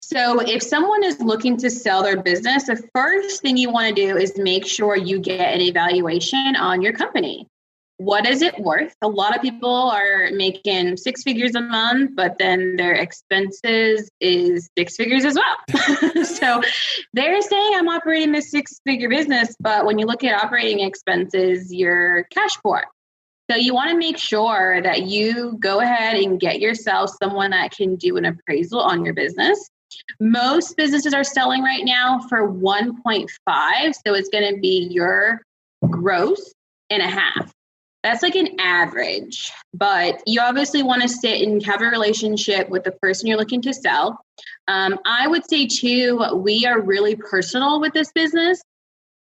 So if someone is looking to sell their business, the first thing you want to do is make sure you get an evaluation on your company. What is it worth? A lot of people are making 6 figures a month, but then their expenses is 6 figures as well. So they're saying I'm operating this 6-figure business, but when you look at operating expenses, you're cash poor. So you want to make sure that you go ahead and get yourself someone that can do an appraisal on your business. Most businesses are selling right now for 1.5. So it's going to be your gross and a half. That's like an average, but you obviously want to sit and have a relationship with the person you're looking to sell. I would say too, we are really personal with this business.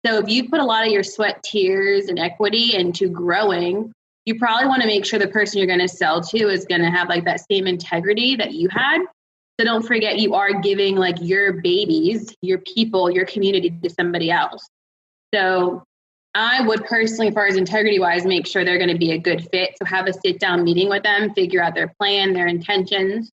So if you put a lot of your sweat, tears, and equity into growing, you probably want to make sure the person you're going to sell to is going to have like that same integrity that you had. So don't forget, you are giving like your babies, your people, your community to somebody else. So I would personally, as far as integrity wise, make sure they're going to be a good fit. So have a sit down meeting with them, figure out their plan, their intentions.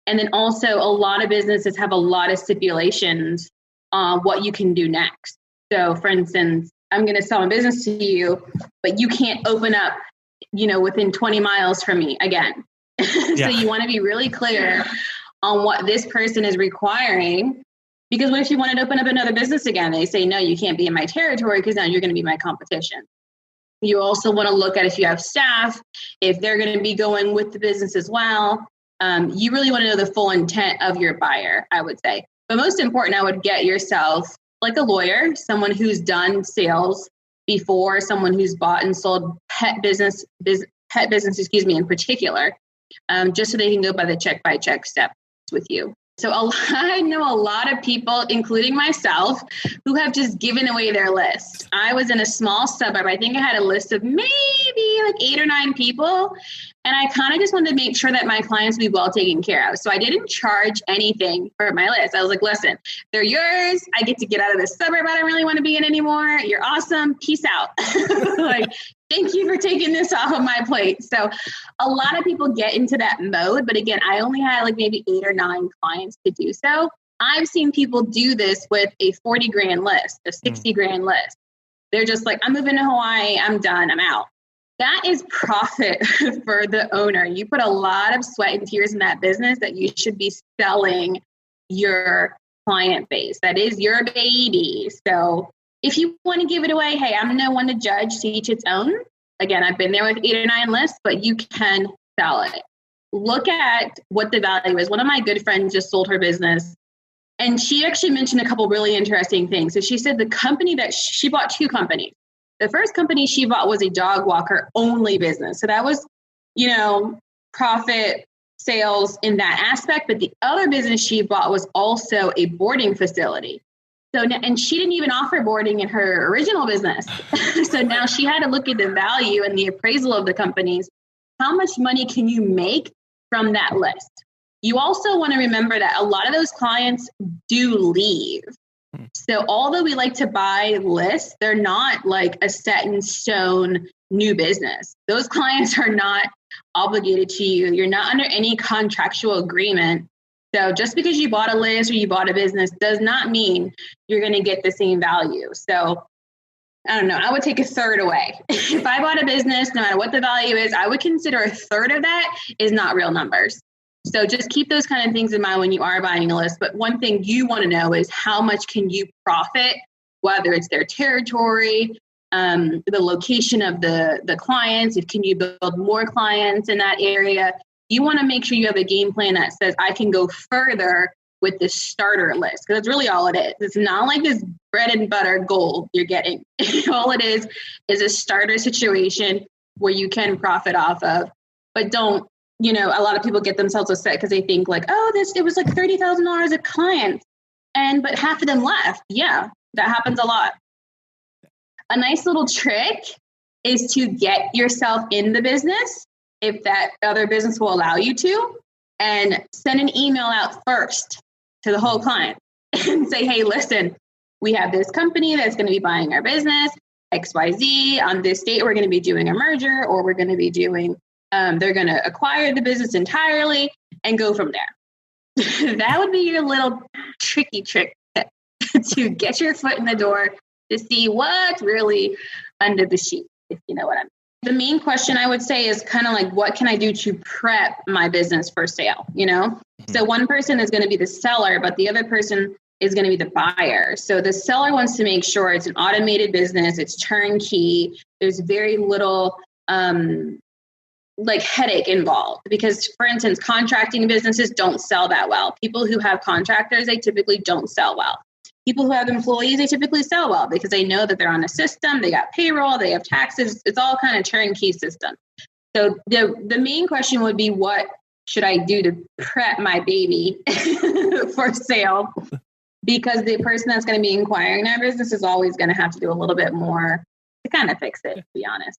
And then also a lot of businesses have a lot of stipulations on what you can do next. So for instance, I'm going to sell a business to you, but you can't open up, within 20 miles from me again. So you want to be really clear on what this person is requiring. Because what if you wanted to open up another business again? They say, no, you can't be in my territory because now you're going to be my competition. You also want to look at if you have staff, if they're going to be going with the business as well. You really want to know the full intent of your buyer, I would say. But most important, I would get yourself like a lawyer, someone who's done sales before, someone who's bought and sold pet business, in particular, just so they can go by the check steps with you. So I know a lot of people, including myself, who have just given away their list. I was in a small suburb. I think I had a list of maybe like 8 or 9 people. And I kind of just wanted to make sure that my clients would be well taken care of. So I didn't charge anything for my list. I was like, listen, they're yours. I get to get out of this suburb I don't really want to be in anymore. You're awesome. Peace out. Thank you for taking this off of my plate. So a lot of people get into that mode. But again, I only had like maybe 8 or 9 clients to do so. I've seen people do this with a 40 grand list, a 60 grand list. They're just like, I'm moving to Hawaii. I'm done. I'm out. That is profit for the owner. You put a lot of sweat and tears in that business that you should be selling your client base. That is your baby. So if you want to give it away, hey, I'm no one to judge, to each its own. Again, I've been there with 8 or 9 lists, but you can sell it. Look at what the value is. One of my good friends just sold her business, and she actually mentioned a couple really interesting things. So she said the company that she bought 2 companies. The first company she bought was a dog walker only business. So that was, profit sales in that aspect. But the other business she bought was also a boarding facility. So, and she didn't even offer boarding in her original business. So now she had to look at the value and the appraisal of the companies. How much money can you make from that list? You also want to remember that a lot of those clients do leave. So although we like to buy lists, they're not like a set in stone new business. Those clients are not obligated to you. You're not under any contractual agreement. So just because you bought a list or you bought a business does not mean you're going to get the same value. So I don't know, I would take a third away. If I bought a business, no matter what the value is, I would consider a third of that is not real numbers. So just keep those kind of things in mind when you are buying a list. But one thing you want to know is how much can you profit, whether it's their territory, the location of the clients, if can you build more clients in that area. You want to make sure you have a game plan that says, I can go further with this starter list. Because that's really all it is. It's not like this bread and butter gold you're getting. All it is a starter situation where you can profit off of. But don't, a lot of people get themselves upset because they think like, it was like $30,000 a client. But half of them left. Yeah, that happens a lot. A nice little trick is to get yourself in the business if that other business will allow you to, and send an email out first to the whole client and say, hey, listen, we have this company that's going to be buying our business, XYZ. On this date, we're going to be doing a merger, or we're going to be doing, they're going to acquire the business entirely and go from there. That would be your little tricky trick to get your foot in the door to see what's really under the sheet, if you know what I mean. The main question I would say is kind of like, what can I do to prep my business for sale? So one person is going to be the seller, but the other person is going to be the buyer. So the seller wants to make sure it's an automated business, it's turnkey, there's very little headache involved, because for instance, contracting businesses don't sell that well. People who have contractors, they typically don't sell well. People who have employees, they typically sell well because they know that they're on a system, they got payroll, they have taxes. It's all kind of turnkey system. So the main question would be, what should I do to prep my baby for sale? Because the person that's going to be inquiring our business is always going to have to do a little bit more to kind of fix it, to be honest.